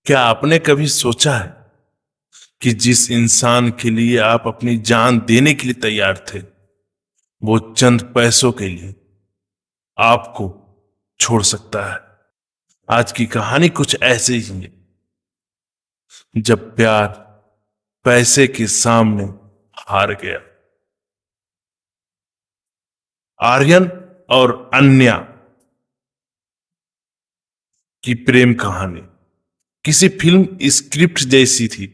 क्या आपने कभी सोचा है कि जिस इंसान के लिए आप अपनी जान देने के लिए तैयार थे, वो चंद पैसों के लिए आपको छोड़ सकता है। आज की कहानी कुछ ऐसे ही है, जब प्यार पैसे के सामने हार गया। आर्यन और अन्या की प्रेम कहानी किसी फिल्म स्क्रिप्ट जैसी थी।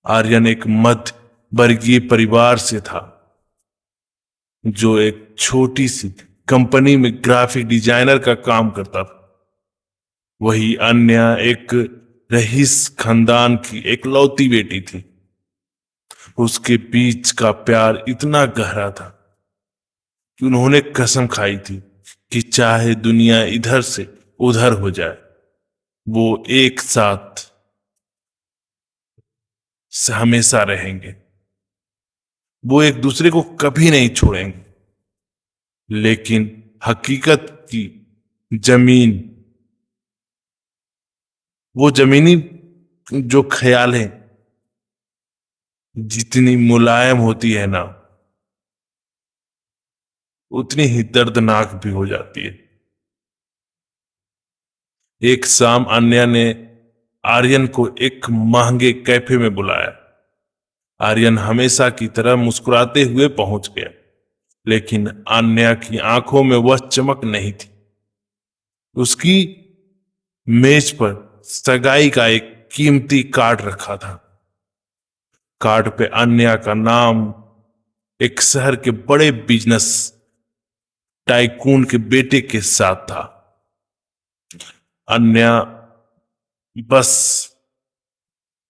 आर्यन एक मध्य वर्गीय परिवार से था, जो एक छोटी सी कंपनी में ग्राफिक डिजाइनर का काम करता था। वही अन्या एक रईस खानदान की एकलौती बेटी थी। उसके बीच का प्यार इतना गहरा था कि उन्होंने कसम खाई थी कि चाहे दुनिया इधर से उधर हो जाए, वो एक साथ हमेशा रहेंगे। वो एक दूसरे को कभी नहीं छोड़ेंगे। लेकिन हकीकत की जमीन, वो जमीनी जो ख्यालें जितनी मुलायम होती है ना, उतनी ही दर्दनाक भी हो जाती है। एक शाम अन्या ने आर्यन को एक महंगे कैफे में बुलाया। आर्यन हमेशा की तरह मुस्कुराते हुए पहुंच गया, लेकिन अन्या की आंखों में वह चमक नहीं थी। उसकी मेज पर सगाई का एक कीमती कार्ड रखा था। कार्ड पे अन्या का नाम एक शहर के बड़े बिजनेस टाइकून के बेटे के साथ था। अन्या बस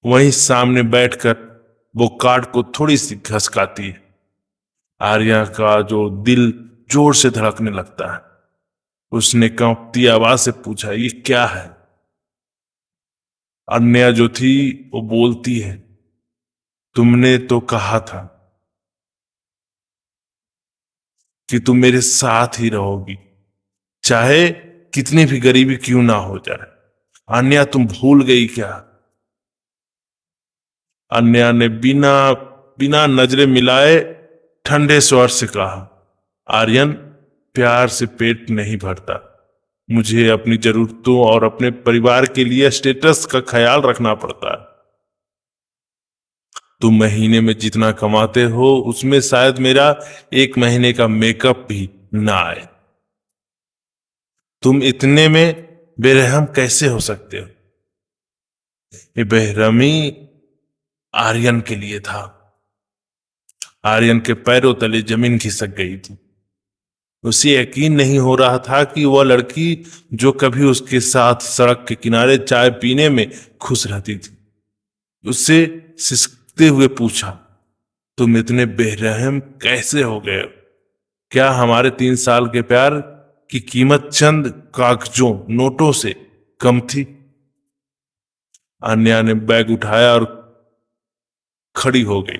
वहीं सामने बैठकर वो कार्ड को थोड़ी सी घसकाती है। आर्या का जो दिल जोर से धड़कने लगता है। उसने कांपती आवाज से पूछा, ये क्या है? अन्या जो थी वो बोलती है, तुमने तो कहा था कि तुम मेरे साथ ही रहोगी, चाहे कितनी भी गरीबी क्यों ना हो जाए। अन्या, तुम भूल गई क्या? अन्या ने बिना बिना नजरें मिलाए ठंडे स्वर से कहा, आर्यन, प्यार से पेट नहीं भरता। मुझे अपनी जरूरतों और अपने परिवार के लिए स्टेटस का ख्याल रखना पड़ता है। तुम महीने में जितना कमाते हो, उसमें शायद मेरा एक महीने का मेकअप भी ना आए। तुम इतने में बेरहम कैसे हो सकते हो? ये बेरहमी आर्यन के लिए था। आर्यन के पैरों तले जमीन खिसक गई थी। उसे यकीन नहीं हो रहा था कि वह लड़की जो कभी उसके साथ सड़क के किनारे चाय पीने में खुश रहती थी, उससे सिसकते हुए पूछा, तुम इतने बेरहम कैसे हो गए हो? क्या हमारे 3 साल के प्यार की कीमत चंद कागजों नोटों से कम थी? अन्या ने बैग उठाया और खड़ी हो गई।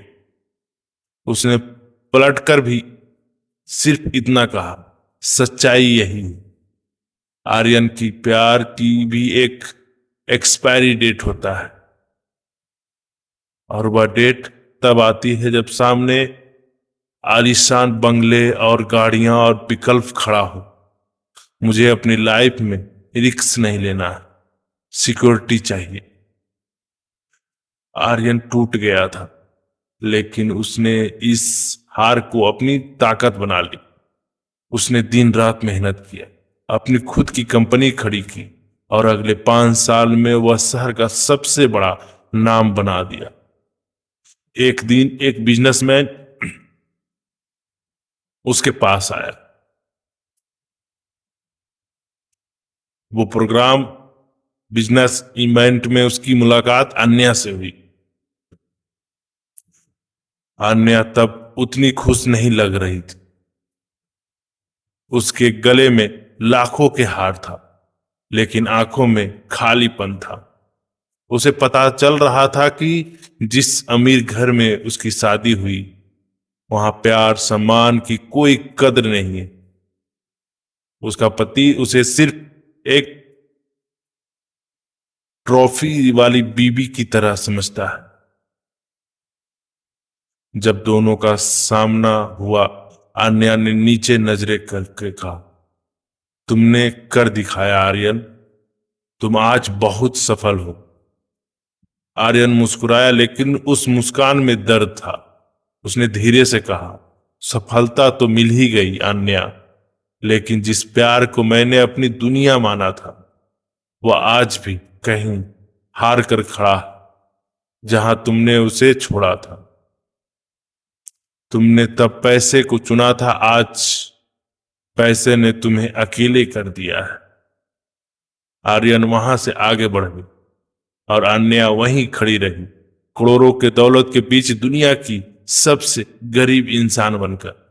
उसने पलटकर भी सिर्फ इतना कहा, सच्चाई यही है। आर्यन की प्यार की भी एक एक्सपायरी डेट होता है, और वह डेट तब आती है जब सामने आलीशान बंगले और गाड़ियां और विकल्प खड़ा हो। मुझे अपनी लाइफ में रिस्क नहीं लेना है, सिक्योरिटी चाहिए। आर्यन टूट गया था, लेकिन उसने इस हार को अपनी ताकत बना ली। उसने दिन रात मेहनत किया, अपनी खुद की कंपनी खड़ी की, और अगले 5 साल में वह शहर का सबसे बड़ा नाम बना दिया। एक दिन एक बिजनेसमैन उसके पास आया। वो प्रोग्राम बिजनेस इवेंट में उसकी मुलाकात अन्या से हुई। अन्या तब उतनी खुश नहीं लग रही थी। उसके गले में लाखों के हार था, लेकिन आंखों में खालीपन था। उसे पता चल रहा था कि जिस अमीर घर में उसकी शादी हुई, वहां प्यार सम्मान की कोई कद्र नहीं है। उसका पति उसे सिर्फ एक ट्रॉफी वाली बीबी की तरह समझता है। जब दोनों का सामना हुआ, आन्या ने नीचे नजरें करके कहा, तुमने कर दिखाया आर्यन, तुम आज बहुत सफल हो। आर्यन मुस्कुराया, लेकिन उस मुस्कान में दर्द था। उसने धीरे से कहा, सफलता तो मिल ही गई आन्या, लेकिन जिस प्यार को मैंने अपनी दुनिया माना था वह आज भी कहीं हार कर खड़ा है, जहां तुमने उसे छोड़ा था। तुमने तब पैसे को चुना था, आज पैसे ने तुम्हें अकेले कर दिया है। आर्यन वहां से आगे बढ़ गई और अन्या वहीं खड़ी रही, करोड़ों के दौलत के बीच दुनिया की सबसे गरीब इंसान बनकर।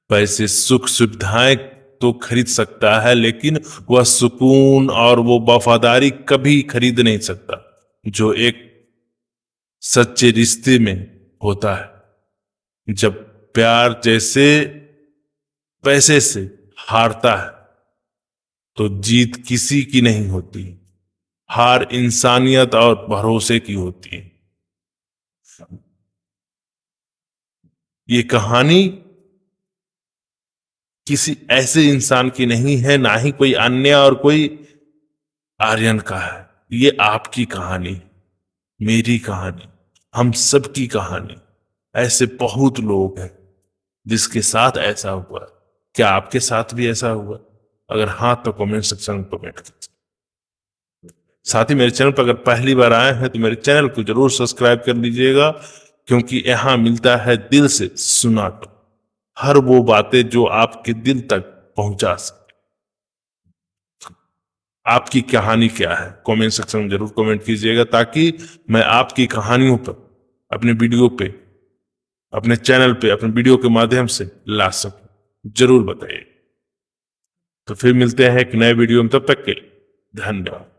पैसे सुख सुविधाएं तो खरीद सकता है, लेकिन वह सुकून और वो वफादारी कभी खरीद नहीं सकता जो एक सच्चे रिश्ते में होता है। जब प्यार जैसे पैसे से हारता है तो जीत किसी की नहीं होती, हार इंसानियत और भरोसे की होती है। ये कहानी किसी ऐसे इंसान की नहीं है, ना ही कोई अन्य और कोई आर्यन का है। ये आपकी कहानी, मेरी कहानी, हम सब की कहानी। ऐसे बहुत लोग हैं जिसके साथ ऐसा हुआ। क्या आपके साथ भी ऐसा हुआ? अगर हाँ तो कमेंट सेक्शन में कमेंट कीजिए। साथ ही मेरे चैनल पर अगर पहली बार आए हैं तो मेरे चैनल को जरूर सब्सक्राइब कर लीजिएगा, क्योंकि यहां मिलता है दिल से सुना तो हर वो बातें जो आपके दिल तक पहुंचा सके। आपकी कहानी क्या है कमेंट सेक्शन में जरूर कमेंट कीजिएगा, ताकि मैं आपकी कहानियों पर अपने वीडियो पे, अपने चैनल पे, अपने वीडियो के माध्यम से ला सकूं। जरूर बताइए। तो फिर मिलते हैं एक नए वीडियो में, तब तक के लिए धन्यवाद।